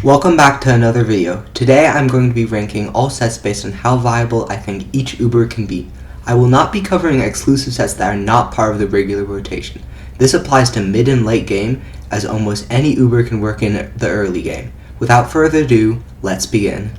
Welcome back to another video. Today I'm going to be ranking all sets based on how viable I think each Uber can be. I will not be covering exclusive sets that are not part of the regular rotation. This applies to mid and late game, as almost any Uber can work in the early game. Without further ado, let's begin.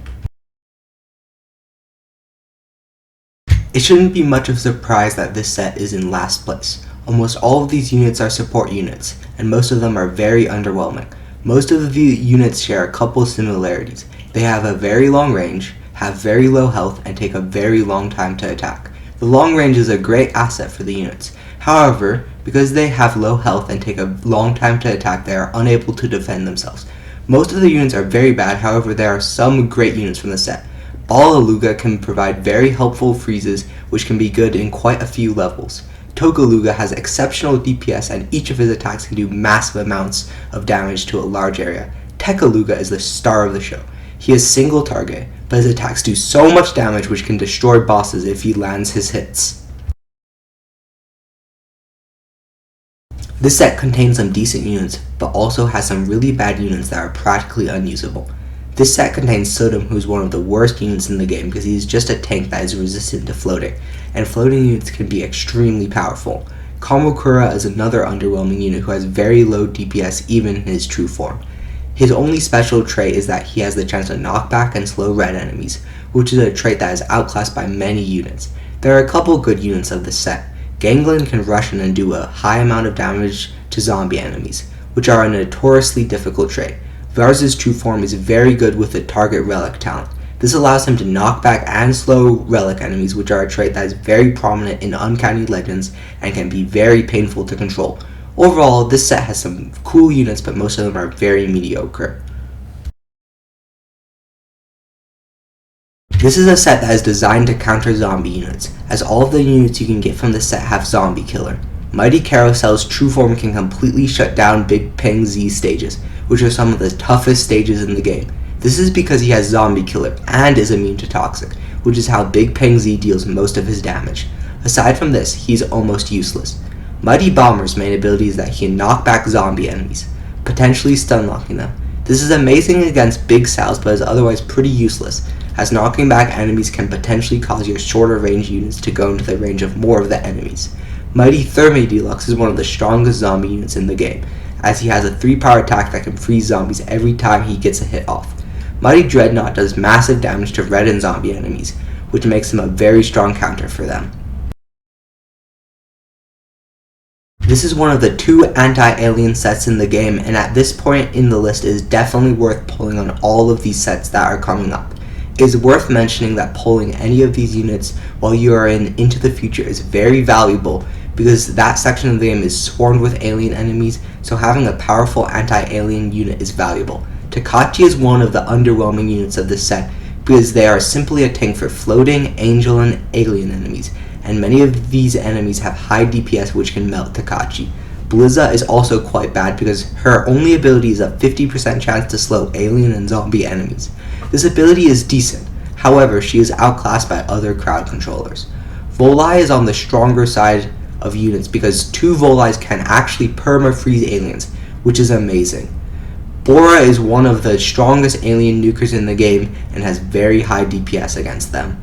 It shouldn't be much of a surprise that this set is in last place. Almost all of these units are support units, and most of them are very underwhelming. Most of the units share a couple similarities. They have a very long range, have very low health, and take a very long time to attack. The long range is a great asset for the units. However, because they have low health and take a long time to attack, they are unable to defend themselves. Most of the units are very bad, however there are some great units from the set. Lugas can provide very helpful freezes, which can be good in quite a few levels. Nekoluga has exceptional DPS, and each of his attacks can do massive amounts of damage to a large area. Nekoluga is the star of the show. He is single target, but his attacks do so much damage which can destroy bosses if he lands his hits. This set contains some decent units, but also has some really bad units that are practically unusable. This set contains Sodom, who is one of the worst units in the game because he is just a tank that is resistant to floating, and floating units can be extremely powerful. Kamakura is another underwhelming unit who has very low DPS even in his true form. His only special trait is that he has the chance to knock back and slow red enemies, which is a trait that is outclassed by many units. There are a couple good units of this set. Ganglin can rush in and do a high amount of damage to zombie enemies, which are a notoriously difficult trait. Var's true form is very good with the target relic talent. This allows him to knock back and slow relic enemies, which are a trait that is very prominent in Uncanny Legends and can be very painful to control. Overall, this set has some cool units, but most of them are very mediocre. This is a set that is designed to counter zombie units, as all of the units you can get from this set have zombie killer. Mighty Carousel's true form can completely shut down Big Peng Z stages, which are some of the toughest stages in the game. This is because he has zombie killer and is immune to toxic, which is how Big Peng Z deals most of his damage. Aside from this, he's almost useless. Mighty Bomber's main ability is that he can knock back zombie enemies, potentially stun locking them. This is amazing against big Sal's, but is otherwise pretty useless, as knocking back enemies can potentially cause your shorter range units to go into the range of more of the enemies. Mighty Therme Deluxe is one of the strongest zombie units in the game, as he has a 3-power attack that can freeze zombies every time he gets a hit off. Mighty Dreadnought does massive damage to red and zombie enemies, which makes him a very strong counter for them. This is one of the 2 anti-alien sets in the game, and at this point in the list it is definitely worth pulling on all of these sets that are coming up. It is worth mentioning that pulling any of these units while you are in Into the Future is very valuable, because that section of the game is swarmed with alien enemies, so having a powerful anti-alien unit is valuable. Takachi is one of the underwhelming units of this set, because they are simply a tank for floating, angel, and alien enemies, and many of these enemies have high DPS which can melt Takachi. Blizza is also quite bad because her only ability is a 50% chance to slow alien and zombie enemies. This ability is decent, however she is outclassed by other crowd controllers. Volai is on the stronger side of units because 2 Volais can actually perma-freeze aliens, which is amazing. Bora is one of the strongest alien nukers in the game and has very high DPS against them.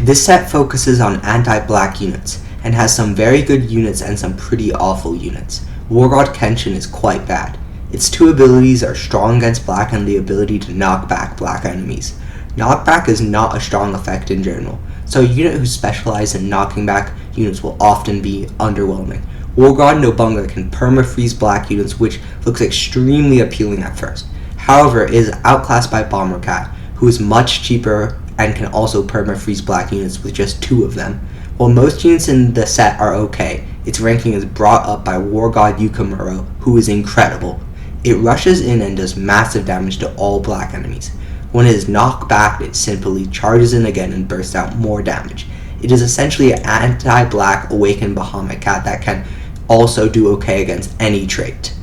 This set focuses on anti-black units, and has some very good units and some pretty awful units. Wargod Kenshin is quite bad. Its 2 abilities are strong against black and the ability to knock back black enemies. Knockback is not a strong effect in general, so a unit who specializes in knocking back units will often be underwhelming. Wargod Nobunga can perma-freeze black units, which looks extremely appealing at first. However, it is outclassed by Bomber Cat, who is much cheaper and can also perma-freeze black units with just 2 of them. While most units in the set are okay, its ranking is brought up by Wargod Yukamuro, who is incredible. It rushes in and does massive damage to all black enemies. When it is knocked back, it simply charges in again and bursts out more damage. It is essentially an anti-black awakened Bahamut Cat that can also do okay against any trait.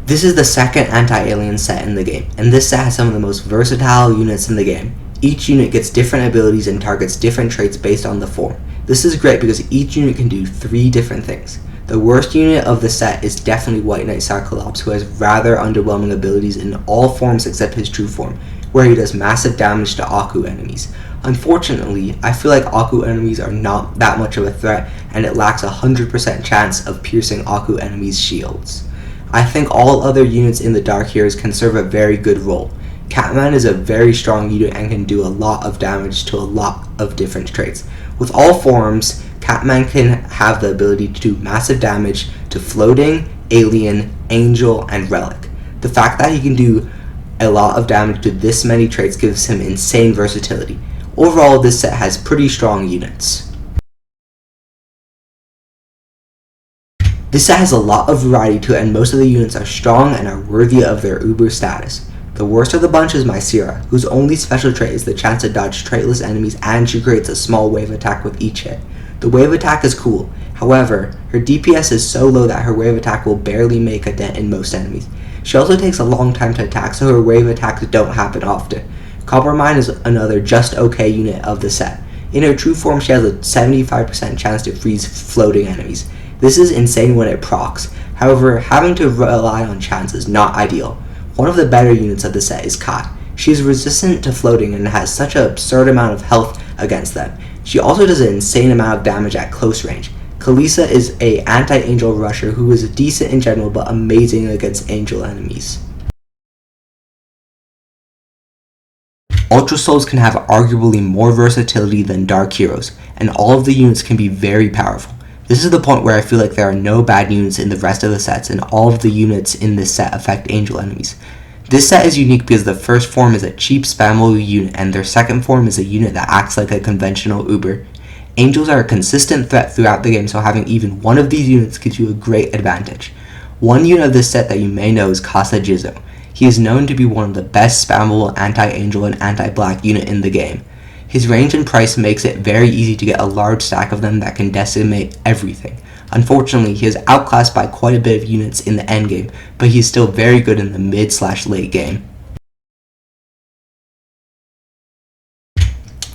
This is the second anti-alien set in the game, and this set has some of the most versatile units in the game. Each unit gets different abilities and targets different traits based on the form. This is great because each unit can do 3 different things. The worst unit of the set is definitely White Knight Cyclops, who has rather underwhelming abilities in all forms except his true form, where he does massive damage to Aku enemies. Unfortunately, I feel like Aku enemies are not that much of a threat, and it lacks a 100% chance of piercing Aku enemies' shields. I think all other units in the Dark Heroes can serve a very good role. Catman is a very strong unit and can do a lot of damage to a lot of different traits. With all forms, Catman can have the ability to do massive damage to Floating, Alien, Angel, and Relic. The fact that he can do a lot of damage to this many traits gives him insane versatility. Overall, this set has pretty strong units. This set has a lot of variety to it, and most of the units are strong and are worthy of their uber status. The worst of the bunch is Mycera, whose only special trait is the chance to dodge traitless enemies, and she creates a small wave attack with each hit. The wave attack is cool, however, her DPS is so low that her wave attack will barely make a dent in most enemies. She also takes a long time to attack, so her wave attacks don't happen often. Coppermine is another just okay unit of the set. In her true form, she has a 75% chance to freeze floating enemies. This is insane when it procs, however, having to rely on chance is not ideal. One of the better units of the set is Kat. She is resistant to floating and has such an absurd amount of health against them. She also does an insane amount of damage at close range. Kalisa is a anti-angel rusher who is decent in general but amazing against angel enemies. Ultra Souls can have arguably more versatility than Dark Heroes, and all of the units can be very powerful. This is the point where I feel like there are no bad units in the rest of the sets, and all of the units in this set affect angel enemies. This set is unique because the first form is a cheap spammable unit, and their second form is a unit that acts like a conventional Uber. Angels are a consistent threat throughout the game, so having even one of these units gives you a great advantage. One unit of this set that you may know is Casa Jizzo. He is known to be one of the best spammable anti-angel and anti-black unit in the game. His range and price makes it very easy to get a large stack of them that can decimate everything. Unfortunately, he is outclassed by quite a bit of units in the endgame, but he is still very good in the mid/late game.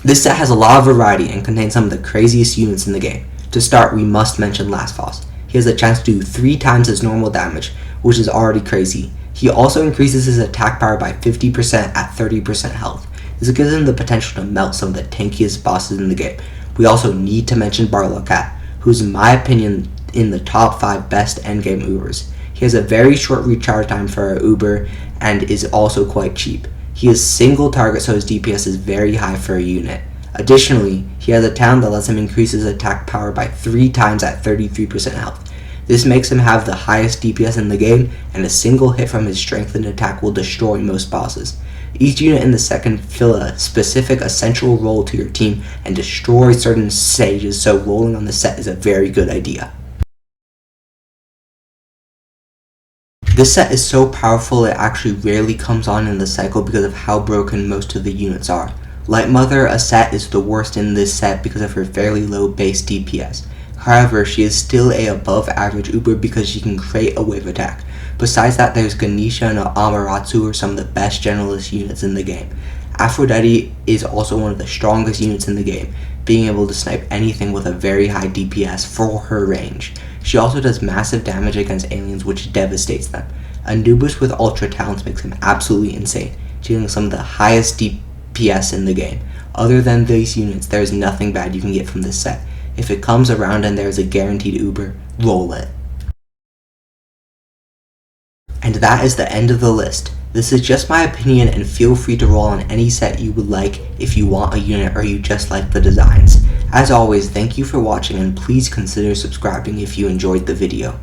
This set has a lot of variety and contains some of the craziest units in the game. To start, we must mention Last Boss. He has a chance to do 3 times his normal damage, which is already crazy. He also increases his attack power by 50% at 30% health. This gives him the potential to melt some of the tankiest bosses in the game. We also need to mention Barlowcat, who's in my opinion in the top 5 best endgame Ubers. He has a very short recharge time for an Uber and is also quite cheap. He is single target, so his DPS is very high for a unit. Additionally, he has a talent that lets him increase his attack power by 3 times at 33% health. This makes him have the highest DPS in the game, and a single hit from his strengthened attack will destroy most bosses. Each unit in the set can fill a specific essential role to your team and destroy certain stages, so rolling on the set is a very good idea. This set is so powerful it actually rarely comes on in the cycle because of how broken most of the units are. Light Mother, a set, is the worst in this set because of her fairly low base DPS. However, she is still a above average Uber because she can create a wave attack. Besides that, there's Ganesha and Amaterasu are some of the best generalist units in the game. Aphrodite is also one of the strongest units in the game, being able to snipe anything with a very high DPS for her range. She also does massive damage against aliens, which devastates them. Anubis with ultra talents makes him absolutely insane, dealing some of the highest DPS in the game. Other than these units, there is nothing bad you can get from this set. If it comes around and there is a guaranteed Uber, roll it. And that is the end of the list. This is just my opinion, and feel free to roll on any set you would like if you want a unit or you just like the designs. As always, thank you for watching, and please consider subscribing if you enjoyed the video.